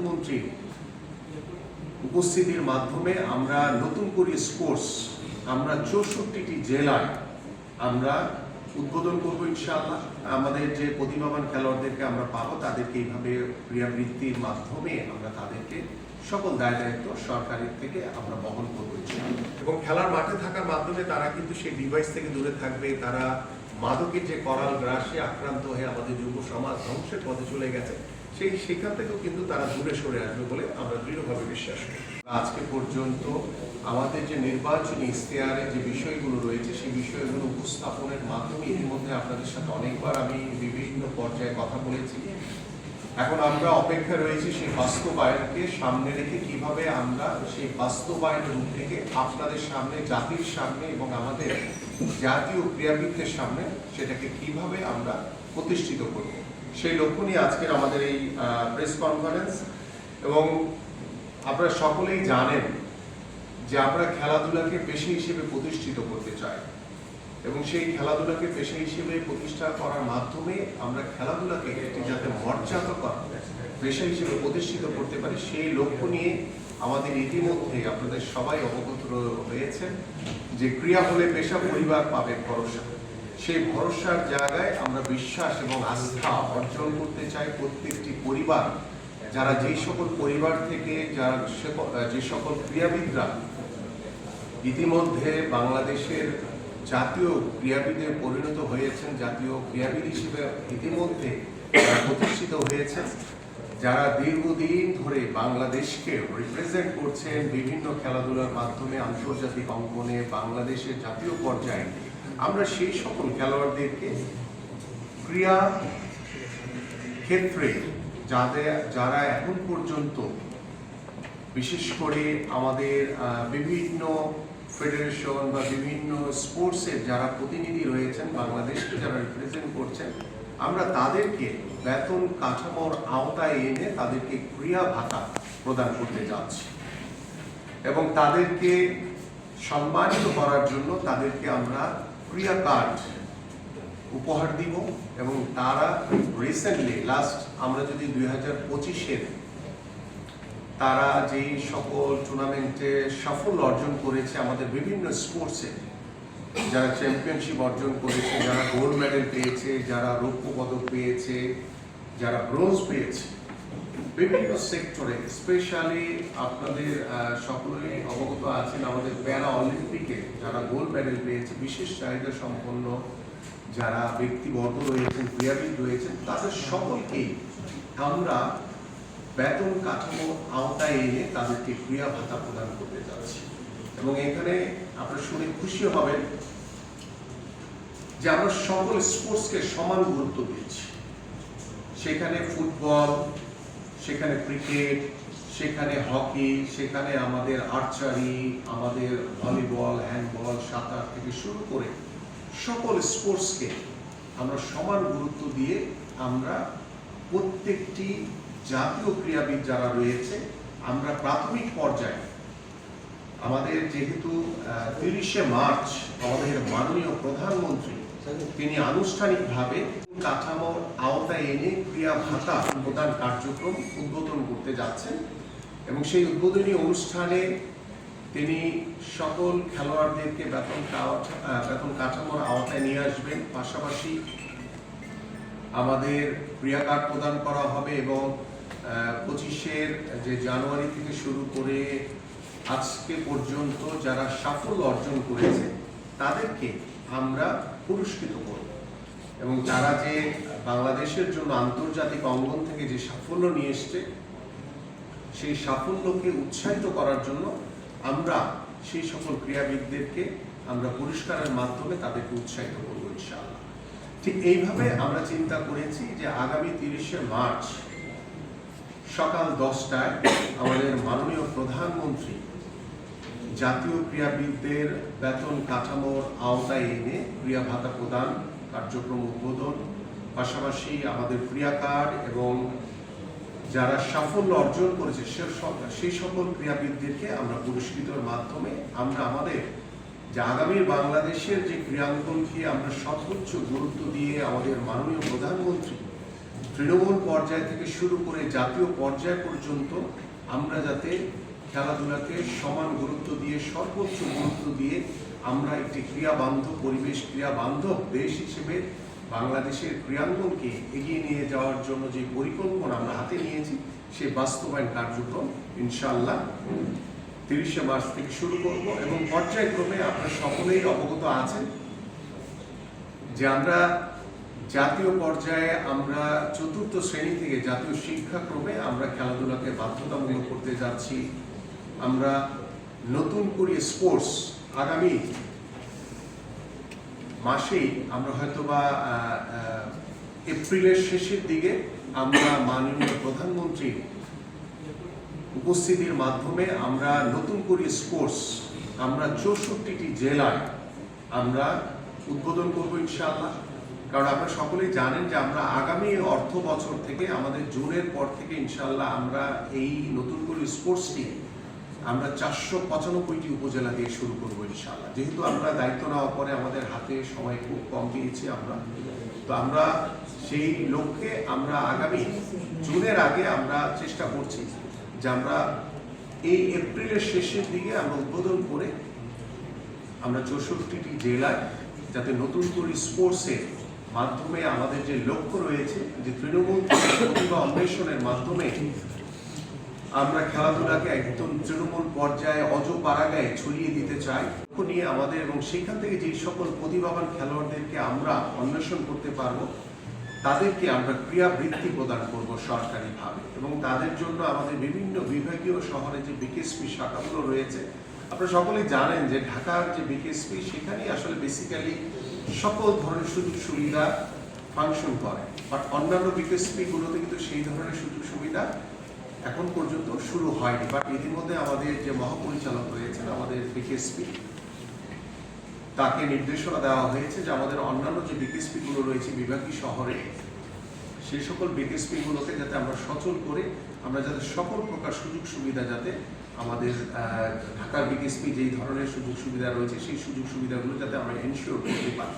প্রধানমন্ত্রীর উপস্থিতির মাধ্যমে আমরা নতুন করে স্পোর্টস আমরা 64টি জেলায় আমরা উদ্বোধন করবো ইনশাআল্লাহ। আমাদের যে প্রতিভাবান খেলোয়াড়দেরকে আমরা পাবো তাদেরকে এইভাবে ক্রীড়াবৃত্তির মাধ্যমে আমরা তাদেরকে সকল দায় দায়িত্ব সরকারের থেকে আমরা বহন করবো এবং খেলার মাঠে থাকার মাধ্যমে তারা কিন্তু সেই ডিভাইস থেকে দূরে থাকবে। তারা মাদকের যে করাল গ্রাসে আক্রান্ত হয়ে আমাদের যুব সমাজ ধ্বংসের পথে চলে গেছে, সেখান থেকেও কিন্তু তারা দূরে সরে আসবে বলে আমরা দৃঢ়ভাবে বিশ্বাস করি। আজকে পর্যন্ত আমাদের যে নির্বাচনী ইশতেহারে যে বিষয়গুলো রয়েছে সেই বিষয়গুলো উপস্থাপনের মাধ্যমে ইতিমধ্যে আপনাদের সাথে অনেকবার আমি বিভিন্ন পর্যায়ে কথা বলেছি। এখন আমরা অপেক্ষা রয়েছি সেই বাস্তবায়নকে সামনে রেখে কিভাবে আমরা সেই বাস্তবায়নের রূপ থেকে আপনাদের সামনে, জাতির সামনে এবং আমাদের জাতীয় ক্রীড়াবিদদের সামনে সেটাকে কিভাবে আমরা প্রতিষ্ঠিত করব, সেই লক্ষ্য নিয়ে আজকের আমাদের এই প্রেস কনফারেন্স। এবং আপনারা সকলেই জানেন যে আমরা খেলাধুলাকে পেশা হিসেবে প্রতিষ্ঠিত করতে চাই এবং সেই খেলাধুলাকে পেশা হিসেবে প্রতিষ্ঠা করার মাধ্যমে আমরা খেলাধুলাকে একটি যাতে মর্যাদাকর পেশা হিসেবে প্রতিষ্ঠিত করতে পারি, সেই লক্ষ্য নিয়ে আমাদের ইতিমধ্যে আপনাদের সবাই অবগত হয়েছেন যে ক্রীড়া হলে পেশা, পরিবার পাবে ভরসা। সেই ভরসার জায়গায় আমরা বিশ্বাস এবং আস্থা অর্জন করতে চাই। প্রত্যেকটি পরিবার, যারা যেই সকল পরিবার থেকে যে সকল ক্রীড়াবিদরা ইতিমধ্যে বাংলাদেশের জাতীয় ক্রীড়াবিদে পরিণত হয়েছেন, জাতীয় ক্রীড়াবিদ হিসেবে ইতিমধ্যে প্রতিষ্ঠিত হয়েছেন, যারা দীর্ঘদিন ধরে বাংলাদেশকে রিপ্রেজেন্ট করছেন বিভিন্ন খেলাধুলার মাধ্যমে আন্তর্জাতিক অঙ্গনে বাংলাদেশের জাতীয় পর্যায়ে, আমরা সেই সকল খেলোয়াড়দেরকে ক্রীড়া ক্ষেত্রে যারা এখন পর্যন্ত বিশেষ করে আমাদের বিভিন্ন ফেডারেশন বা বিভিন্ন স্পোর্টসের যারা প্রতিনিধি রয়েছেন, বাংলাদেশকে যারা রিপ্রেজেন্ট করছেন, আমরা তাদেরকে বেতন কাঠামোর আওতায় এনে তাদেরকে ক্রীড়া ভাতা প্রদান করতে যাচ্ছি এবং তাদেরকে সম্মানিত করার জন্য তাদেরকে আমরা ক্রীড়া কার্ড উপহার দিব। এবং তারা রিসেন্টলি আমরা যদি 2025-এর তারা যেই সকল টুর্নামেন্টে সাফল্য অর্জন করেছে, আমাদের বিভিন্ন স্পোর্টসে যারা চ্যাম্পিয়নশিপ অর্জন করেছে, যারা গোল্ড মেডেল পেয়েছে, যারা রৌপ্য পদক পেয়েছে, যারা ব্রোঞ্জ পেয়েছে, বিভিন্ন সেক্টরে, স্পেশালি আপনাদের সকলেই অবগত আছেন আমাদের প্যারা অলিম্পিকে যারা গোল্ড মেডেল পেয়েছে, বিশেষ চাহিদা সম্পন্ন যারা ব্যক্তিবর্গ রয়েছেন, ক্রীড়াবিদ রয়েছেন, তাদের সকলকেই আমরা বেতন কাঠামোর আওতায় এনে তাদেরকে ক্রীড়া ভাতা প্রদান করতে যাচ্ছি। এবং এখানে আপনারা শুনে খুশি হবেন যে আমরা সকল স্পোর্টসকে সমান গুরুত্ব দিচ্ছি। সেখানে ফুটবল, সেখানে ক্রিকেট, সেখানে হকি, সেখানে আমাদের আর্চারি, আমাদের ভলিবল, হ্যান্ডবল, সাঁতার থেকে শুরু করে সকল স্পোর্টসকে আমরা সমান গুরুত্ব দিয়ে আমরা প্রত্যেকটি জাতীয় ক্রীড়াবিদ যারা রয়েছে, আমরা প্রাথমিক পর্যায়ে আমাদের যেহেতু 30শে মার্চ আমাদের মাননীয় প্রধানমন্ত্রী তিনি আনুষ্ঠানিকভাবে কাঠামোর আওতায় এনে ক্রীড়া ভাতা প্রদান কার্যক্রম উদ্বোধন করতে যাচ্ছেন এবং সেই উদ্বোধনী অনুষ্ঠানে তিনি সকল খেলোয়াড়দেরকে বেতন কাঠামোর আওতায় নিয়ে আসবেন। পাশাপাশি আমাদের ক্রীড়া কার্ড প্রদান করা হবে এবং 25-এর যে জানুয়ারি থেকে শুরু করে আজকে পর্যন্ত যারা সাফল্য অর্জন করেছে তাদেরকে আমরা পুরস্কৃত করব এবং তারা যে বাংলাদেশের জন্য আন্তর্জাতিক অঙ্গন থেকে যে সাফল্য নিয়ে এসছে, সেই সাফল্যকে উৎসাহিত করার জন্য আমরা সেই সকল ক্রীড়াবিদদেরকে আমরা পুরস্কারের মাধ্যমে তাদেরকে উৎসাহিত করব ইনশাআল্লাহ। ঠিক এইভাবে আমরা চিন্তা করেছি যে আগামী 30শে মার্চ সকাল 10টায় আমাদের মাননীয় প্রধানমন্ত্রী জাতীয় ক্রীড়াবিদদের বেতন কাঠামোর আওতায় এনে ক্রীড়া ভাতা প্রদান কার্যক্রম উদ্বোধন, পাশাপাশি আমাদের ক্রীড়া কার্ড এবং যারা সাফল্য অর্জন করেছে সেই সকল ক্রীড়াবিদদেরকে আমরা পুরস্কৃতের মাধ্যমে আমরা আমাদের যে আগামী বাংলাদেশের যে ক্রীড়াঙ্গনকে আমরা সর্বোচ্চ গুরুত্ব দিয়ে আমাদের মাননীয় প্রধানমন্ত্রী তৃণমূল পর্যায় থেকে শুরু করে জাতীয় পর্যায় পর্যন্ত আমরা যাতে খেলাধুলাকে সমান গুরুত্ব দিয়ে, সর্বোচ্চ গুরুত্ব দিয়ে আমরা একটি ক্রীড়াবান্ধব পরিবেশ, ক্রীড়াবান্ধব দেশ হিসেবে বাংলাদেশের ক্রীড়াঙ্গনকে এগিয়ে নিয়ে যাওয়ার জন্য যে পরিকল্পনা আমরা হাতে নিয়েছি, সে বাস্তবায়ন কার্যক্রম ইনশাআল্লাহ 30শে মার্চ থেকে শুরু করব। এবং পর্যায়ক্রমে আপনারা সকলেই অবগত আছেন যে আমরা জাতীয় পর্যায়ে আমরা 4র্থ শ্রেণী থেকে জাতীয় শিক্ষাক্রমে আমরা খেলাধুলাকে বাধ্যতামূলক করতে যাচ্ছি। আমরা নতুন করে স্পোর্টস আগামী মাসেই আমরা হয়তোবা এপ্রিলের শেষের দিকে আমরা মাননীয় প্রধানমন্ত্রীর উপস্থিতির মাধ্যমে আমরা নতুন করে স্পোর্টস আমরা 64টি জেলায় আমরা উদ্বোধন করব ইনশাআল্লাহ। কারণ আপনারা সকলেই জানেন যে আমরা আগামী অর্থ বছর থেকে আমাদের জুনের পর থেকে ইনশাআল্লাহ আমরা এই নতুন করে স্পোর্টসটি আমরা 495টি উপজেলা দিয়ে শুরু করবো ইনশাআল্লাহ। যেহেতু আমরা দায়িত্ব নেওয়ার পরে আমাদের হাতে সময় খুব কম পেয়েছি আমরা সেই লক্ষ্যে আমরা আগামী জুনের আগে আমরা চেষ্টা করছি যে আমরা এই এপ্রিলের শেষের দিকে আমরা উদ্বোধন করে আমরা 64টি জেলায় যাতে নতুন করে স্পোর্টসের মাধ্যমে আমাদের যে লক্ষ্য রয়েছে যে তৃণমূল প্রতিভা অন্বেষণের মাধ্যমে আমরা খেলাধুলাকে একদম তৃণমূল পর্যায়ে অজপাড়াগায় ছড়িয়ে দিতে চাই নিয়ে আমাদের, এবং সেখান থেকে যে সকল প্রতিভাবান খেলোয়াড়দেরকে আমরা অন্বেষণ করতে পারবো তাদেরকে আমরা ক্রীড়াবৃত্তি প্রদান করব সরকারিভাবে। এবং তাদের জন্য আমাদের বিভিন্ন বিভাগীয় শহরে যে বিকেএসপি শাখাগুলো রয়েছে, আপনারা সকলেই জানেন যে ঢাকার যে বিকেএসপি সেখানেই আসলে বেসিক্যালি সকল ধরনের সুযোগ সুবিধা ফাংশন করে, বাট অন্যান্য বিকেএসপি গুলোতে কিন্তু সেই ধরনের সুযোগ সুবিধা এখন পর্যন্ত শুরু হয়নি। বাট ইতিমধ্যে আমাদের যে মহাপরিচালক রয়েছেন আমাদের বিকেএসপি, তাকে নির্দেশনা দেওয়া হয়েছে যে আমাদের অন্যান্য যে বিকেএসপি গুলো রয়েছে বিভাগীয় শহরে, সেই সকল বিকেএসপি গুলোকে যাতে আমরা সচল করে আমরা যাতে সকল প্রকার সুযোগ সুবিধা যাতে আমাদের ঢাকার বিকেএসপি যেই ধরনের সুযোগ সুবিধা রয়েছে সেই সুযোগ সুবিধাগুলো যাতে আমরা এনশিওর করতে পারি।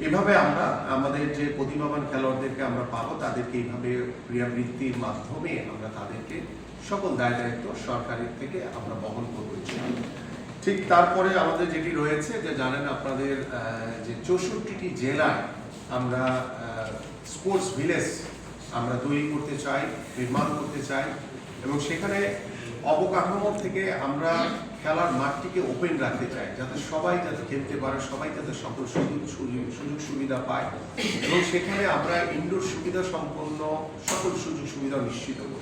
এভাবে আমরা আমাদের যে প্রতিভাবান খেলোয়াড়দেরকে আমরা পাবো তাদেরকে এইভাবে ক্রীড়াবৃত্তির মাধ্যমে আমরা তাদেরকে সকল দায় দায়িত্ব সরকারের থেকে আমরা বহন করবো। ঠিক তারপরে আমাদের যেটি রয়েছে যে জানেন আপনাদের যে 64টি জেলায় আমরা স্পোর্টস ভিলেজ আমরা তৈরি করতে চাই, নির্মাণ করতে চাই, এবং সেখানে অবকাঠামো থেকে আমরা খেলার মাঠটিকে ওপেন রাখতে চাই যাতে সবাই যাতে খেলতে পারে, সবাই যাতে সকল সুযোগ সুবিধা পায়, এবং সেখানে আমরা ইনডোর সুবিধা সম্পন্ন সকল সুযোগ সুবিধা নিশ্চিত করব।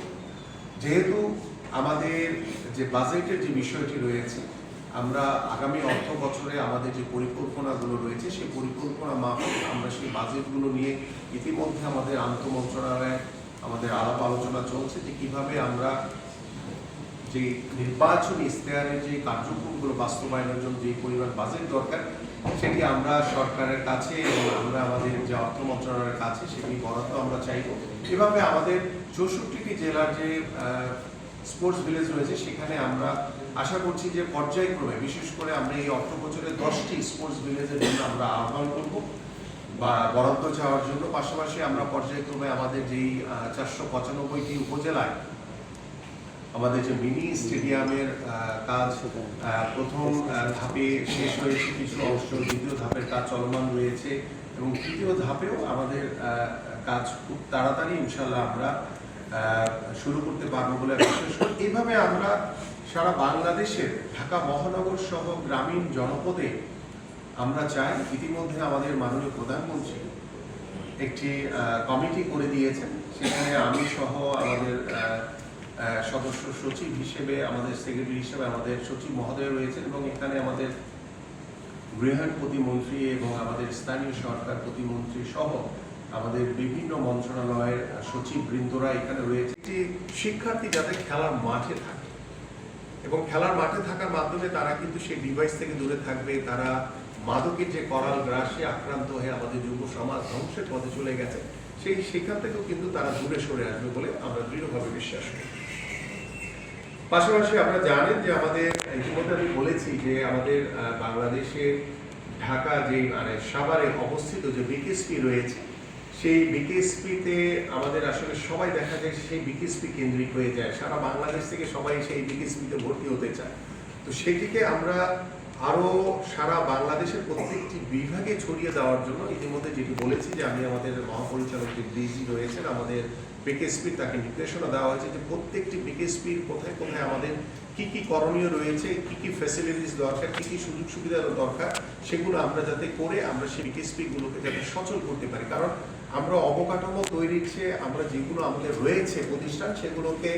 যেহেতু আমাদের যে বাজেটের যে বিষয়টি রয়েছে, আমরা আগামী অর্থ বছরে আমাদের যে পরিকল্পনাগুলো রয়েছে সেই পরিকল্পনা মাফিক আমরা সেই বাজেটগুলো নিয়ে ইতিমধ্যে আমাদের আন্তঃ মন্ত্রণালয়ে আমাদের আলাপ আলোচনা চলছে যে কিভাবে আমরা যে নির্বাচনী ইশতেহারের যে কার্যক্রমগুলো বাস্তবায়নের জন্য যে পরিমাণ বাজেট দরকার সেটি আমরা সরকারের কাছে এবং আমরা আমাদের যে অর্থ মন্ত্রণালয়ের কাছে সেটি বরাদ্দ আমরা চাইব। এভাবে আমাদের 64টি জেলার যে স্পোর্টস ভিলেজ রয়েছে সেখানে আমরা আশা করছি যে পর্যায়ক্রমে বিশেষ করে আমরা এই অর্থ বছরে 10টি স্পোর্টস ভিলেজের জন্য আমরা আহ্বান করব বা বরাদ্দ চাওয়ার জন্য। পাশাপাশি আমরা পর্যায়ক্রমে আমাদের যেই 495টি উপজেলায় আমাদের যে মিনি স্টেডিয়ামের কাজ প্রথম ধাপে শেষ হয়েছে, কিছু অংশ দ্বিতীয় ধাপের কাজ চলমান রয়েছে, এবং তৃতীয় ধাপেও আমাদের কাজ খুব তাড়াতাড়ি ইনশাল্লাহ আমরা শুরু করতে পারবো বলে বিশ্বাস করি। এইভাবে আমরা সারা বাংলাদেশের ঢাকা মহানগর সহ গ্রামীণ জনপদে আমরা চাই, ইতিমধ্যে আমাদের মাননীয় প্রধানমন্ত্রী একটি কমিটি করে দিয়েছেন, সেখানে আমি সহ আমাদের সদস্য সচিব হিসেবে, আমাদের সেক্রেটারি হিসেবে আমাদের সচিব মহোদয় রয়েছেন, এবং এখানে আমাদের গৃহায়ণ প্রতিমন্ত্রী এবং আমাদের স্থানীয় সরকার প্রতিমন্ত্রী সহ আমাদের বিভিন্ন মন্ত্রণালয়ের সচিব বৃন্দরা এখানে রয়েছে। শিক্ষার্থী যাতে খেলার মাঠে থাকে এবং খেলার মাঠে থাকার মাধ্যমে তারা কিন্তু সেই ডিভাইস থেকে দূরে থাকবে, তারা মাদকের যে করাল গ্রাসে আক্রান্ত হয়ে আমাদের যুব সমাজ ধ্বংসের পথে চলে গেছে সেখান থেকেও কিন্তু তারা দূরে সরে আসবে বলে আমরা দৃঢ়ভাবে বিশ্বাস করি। পাশাপাশি আপনারা জানেন যে আমাদের ইতিমধ্যে আমি বলেছি যে আমাদের বাংলাদেশে ঢাকা যে সাভারে অবস্থিত যে বিকেএসপি রয়েছে সেই বিকেএসপিতে আমাদের আসলে সবাই দেখা যায় সেই বিকেএসপি কেন্দ্রিক হয়ে যায়, সারা বাংলাদেশ থেকে সবাই সেই বিকেএসপিতে ভর্তি হতে চায়। তো সেটিকে আমরা আরও সারা বাংলাদেশের প্রত্যেকটি বিভাগে ছড়িয়ে দেওয়ার জন্য ইতিমধ্যে যেটি বলেছি যে আমি আমাদের মহাপরিচালক যে ডিজি রয়েছেন আমাদের বিকেএসপির, তাকে নির্দেশনা দেওয়া হয়েছে যে প্রত্যেকটি বিকেএসপির কোথায় কোথায় আমাদের কি কি করণীয় রয়েছে, কি কি ফ্যাসিলিটিস দরকার, কি কি সুযোগ সুবিধা দরকার, সেগুলো আমরা যাতে করে আমরা সেই বিকেএসপিগুলোকে যাতে সচল করতে পারি। কারণ আমরা অবকাঠামো তৈরির চেয়ে আমরা যেগুলো আমাদের রয়েছে প্রতিষ্ঠান, সেগুলোকে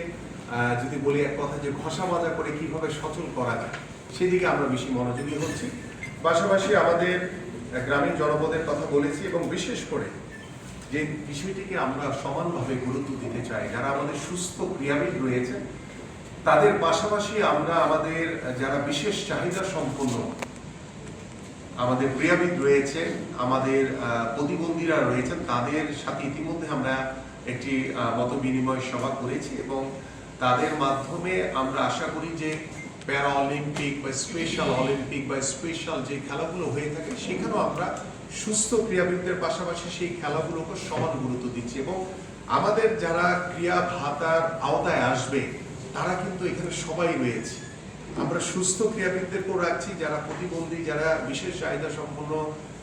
যদি বলি এক কথা যে ঘষা মাজা করে কিভাবে সচল করা যায় সেদিকে আমরা বেশি মনোযোগী হচ্ছি। পাশাপাশি আমাদের গ্রামীণ জনপদের কথা বলেছি এবং বিশেষ করে যে বিষয়টিকে আমরা সমানভাবে গুরুত্ব দিতে চাই, যারা আমাদের সুস্থ ক্রীড়াবিদ রয়েছেন তাদের পাশাপাশি আমরা আমাদের যারা বিশেষ চাহিদা সম্পন্ন আমাদের ক্রীড়াবিদ রয়েছে, আমাদের প্রতিবন্ধীরা রয়েছেন, তাদের সাথে ইতিমধ্যে আমরা একটি মত বিনিময় সভা করেছি এবং তাদের মাধ্যমে আমরা আশা করি যে প্যারা অলিম্পিক বা স্পেশাল অলিম্পিক বা স্পেশাল যে খেলাগুলো হয়ে থাকে সেখানেও আমরা সুস্থ ক্রীড়াবিদদের পাশাপাশি সেই খেলাগুলোকে সমান গুরুত্ব দিচ্ছি এবং আমাদের যারা ক্রীড়া ভাতার আওতায় আসবে তারা কিন্তু এখানে সবাই রয়েছে। আমরা সুস্থ ক্রীড়াবিদদেরকেও রাখছি, যারা প্রতিবন্ধী, যারা বিশেষ চাহিদা সম্পন্ন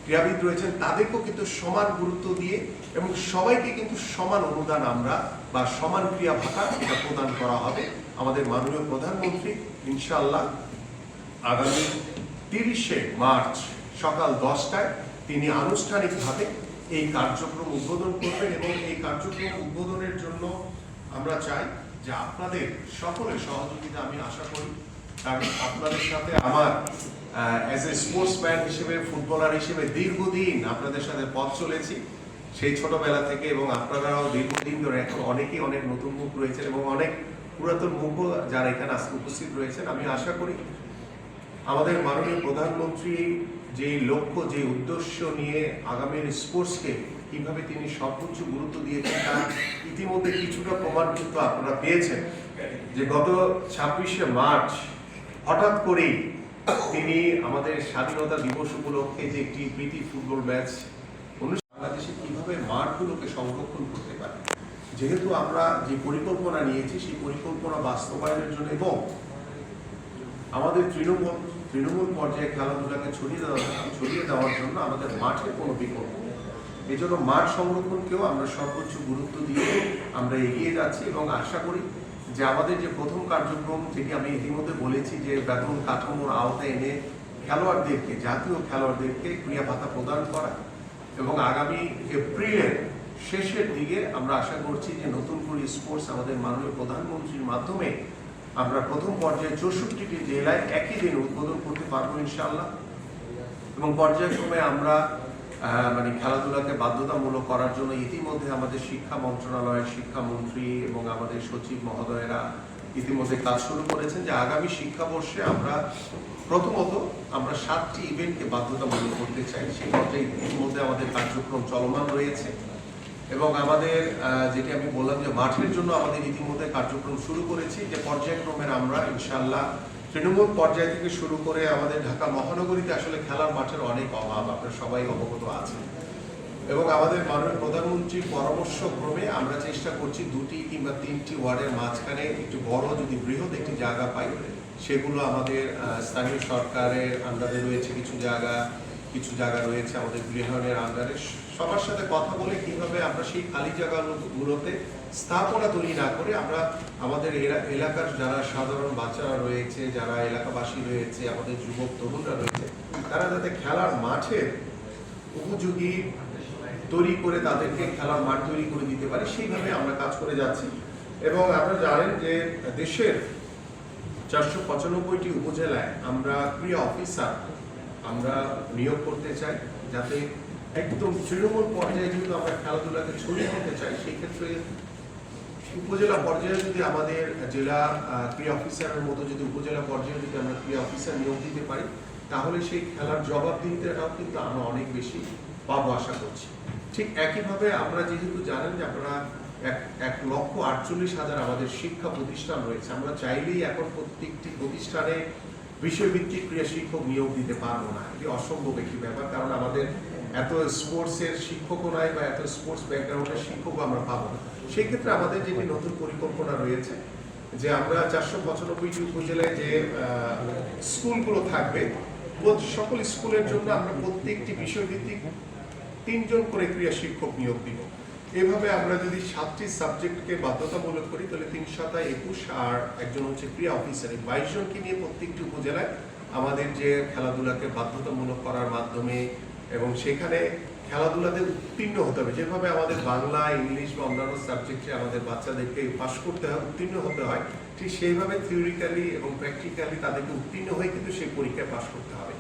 ক্রীড়াবিদ রয়েছেন তাদেরকেও কিন্তু সমান গুরুত্ব দিয়ে এবং সবাইকে কিন্তু সমান অনুদান আমরা বা সমান ক্রীড়া ভাতা এটা প্রদান করা হবে। আমাদের মাননীয় প্রধানমন্ত্রী ইনশাআল্লাহ আগামী 30শে মার্চ সকাল 10টায় তিনি আনুষ্ঠানিকভাবে এই কার্যক্রম উদ্বোধন করবেন এবং এই কার্যক্রম উদ্বোধনের জন্য আমরা চাই যে আপনাদের সকলের সহযোগিতা আমি আশা করি। কারণ আপনাদের সাথে আমার অ্যাজ এ স্পোর্টসম্যান হিসেবে, ফুটবলার হিসেবে দীর্ঘদিন আপনাদের সাথে পথ চলেছি সেই ছোটবেলা থেকে এবং আপনারাও দীর্ঘদিন ধরে এখন অনেকেই অনেক নতুন মুখ রয়েছেন এবং অনেক পুরাতন মুখও যারা এখানে আজকে উপস্থিত রয়েছেন। আমি আশা করি আমাদের মাননীয় প্রধানমন্ত্রী যে লক্ষ্য, যে উদ্দেশ্য নিয়ে আগামীর স্পোর্টসকে কিভাবে তিনি সর্বোচ্চ গুরুত্ব দিয়েছেন তার ইতিমধ্যে কিছুটা প্রমাণ কিন্তু আপনারা পেয়েছেন যে গত 26শে মার্চ হঠাৎ করেই তিনি আমাদের স্বাধীনতা দিবস উপলক্ষে যে একটি প্রীতি ফুটবল ম্যাচ বাংলাদেশে কিভাবে মাঠগুলোকে সংরক্ষণ করতে পারে, যেহেতু আমরা যে পরিকল্পনা নিয়েছি সেই পরিকল্পনা বাস্তবায়নের জন্য এবং আমাদের তৃণমূল পর্যায়ে খেলাধুলাকে ছড়িয়ে দেওয়ার জন্য আমাদের মাঠের কোনো বিকল্প নেই। এই জন্য মাঠ সংরক্ষণকেও আমরা সর্বোচ্চ গুরুত্ব দিয়ে আমরা এগিয়ে যাচ্ছি এবং আশা করি যে আমাদের যে প্রথম কার্যক্রম, যেটি আমি ইতিমধ্যে বলেছি যে বেতন কাঠামোর আওতায় এনে খেলোয়াড়দেরকে, জাতীয় খেলোয়াড়দেরকে ক্রীড়া ভাতা প্রদান করা এবং আগামী এপ্রিলের শেষের দিকে আমরা আশা করছি যে নতুন করে স্পোর্টস আমাদের মাননীয় প্রধানমন্ত্রীর মাধ্যমে আমরা প্রথম পর্যায়ে 64টি জেলায় একই দিন উদ্বোধন করতে পারবো ইনশাআল্লাহ এবং পর্যায়ক্রমে আমরা খেলাধুলাকে বাধ্যতামূলক করার জন্য ইতিমধ্যে আমাদের শিক্ষা মন্ত্রণালয়ের শিক্ষামন্ত্রী এবং আমাদের সচিব মহোদয়েরা ইতিমধ্যে কাজ শুরু করেছেন যে আগামী শিক্ষাবর্ষে আমরা প্রথমত আমরা 7টি ইভেন্টকে বাধ্যতামূলক করতে চাই। সেই পর্যায়ে ইতিমধ্যে আমাদের কার্যক্রম চলমান রয়েছে এবং আমাদের যেটি আমি বললাম যে মাঠের জন্য আমাদের ইতিমধ্যে কার্যক্রম শুরু করেছি, যে পর্যায়ক্রমের আমরা ইনশাআল্লাহ তৃণমূল পর্যায় থেকে শুরু করে আমাদের ঢাকা মহানগরীতে আসলে খেলার মাঠের অনেক অভাব, আপনারা সবাই অবগত আছেন এবং আমাদের মাননীয় প্রধানমন্ত্রীর পরামর্শক্রমে আমরা চেষ্টা করছি 2টি কিংবা 3টি ওয়ার্ডের মাঝখানে একটু বড় যদি বৃহৎ একটি জায়গা পাই সেগুলো আমাদের স্থানীয় সরকারের আন্ডারে রয়েছে, কিছু জায়গা রয়েছে আমাদের গৃহায়নের আন্ডারে। সবার সাথে কথা বলে কিভাবে আমরা সেই খালি জায়গাগুলোতে স্থাপনা তৈরি না করে আমরা আমাদের এলাকার যারা সাধারণ বাচ্চারা রয়েছে, যারা এলাকাবাসী রয়েছে, আমাদের যুবক তরুণরা রয়েছে, তারা যাতে খেলার মাঠের উপযোগী তৈরি করে তাদেরকে খেলার মাঠ তৈরি করে দিতে পারে সেইভাবে আমরা কাজ করে যাচ্ছি। এবং আপনারা জানেন যে দেশের 495টি উপজেলায় আমরা ক্রীড়া অফিসার আমরা নিয়োগ করতে চাই, যাতে একদম তৃণমূল পর্যায়ে যেহেতু আমরা খেলাধুলাকে ছড়িয়ে দিতে চাই সেই ক্ষেত্রে উপজেলা পর্যায়ে যদি আমাদের জেলা ক্রীড়া অফিসারের মতো যদি উপজেলা পর্যায়ে যদি আমরা ক্রীড়া অফিসার নিয়োগ দিতে পারি তাহলে সেই খেলার জবাবদিহিতাটাও কিন্তু আমরা অনেক বেশি পাবো আশা করছি। ঠিক একইভাবে আমরা যেহেতু জানেন যে আপনারা 1,48,000 আমাদের শিক্ষা প্রতিষ্ঠান রয়েছে, আমরা চাইলেই এখন প্রত্যেকটি প্রতিষ্ঠানে বিষয়ভিত্তিক ক্রীড়া শিক্ষক নিয়োগ দিতে পারবো না, এটি অসম্ভব একটি ব্যাপার। কারণ আমাদের এত স্পোর্টসের শিক্ষকও নাই বা এত স্পোর্টস ব্যাকগ্রাউন্ডের শিক্ষকও আমরা পাবো না। সেই ক্ষেত্রে আমাদের যেটি নতুন পরিকল্পনা রয়েছে যে আমরা 495টি উপজেলায় যে স্কুলগুলো থাকবে সকল স্কুলের জন্য আমরা প্রত্যেকটি বিষয়ভিত্তিক 3 জন করে ক্রীড়া শিক্ষক নিয়োগ দিব। এভাবে আমরা যদি 7টি সাবজেক্টকে বাধ্যতামূলক করি তাহলে 3×7=21 আর একজন হচ্ছে ক্রীড়া অফিসার, 22 জনকে নিয়ে প্রত্যেকটি উপজেলায় আমাদের যে খেলাধুলাকে বাধ্যতামূলক করার মাধ্যমে এবং সেখানে খেলাধুলাতে উত্তীর্ণ হতে হবে, যেভাবে আমাদের বাংলা, ইংলিশ বা অন্যান্য সাবজেক্টে আমাদের বাচ্চাদেরকে পাস করতে হয়, উত্তীর্ণ হতে হয়, ঠিক সেইভাবে থিওরিক্যালি এবং প্র্যাকটিক্যালি তাদেরকে উত্তীর্ণ হয়ে কিন্তু সেই পরীক্ষায় পাস করতে হবে।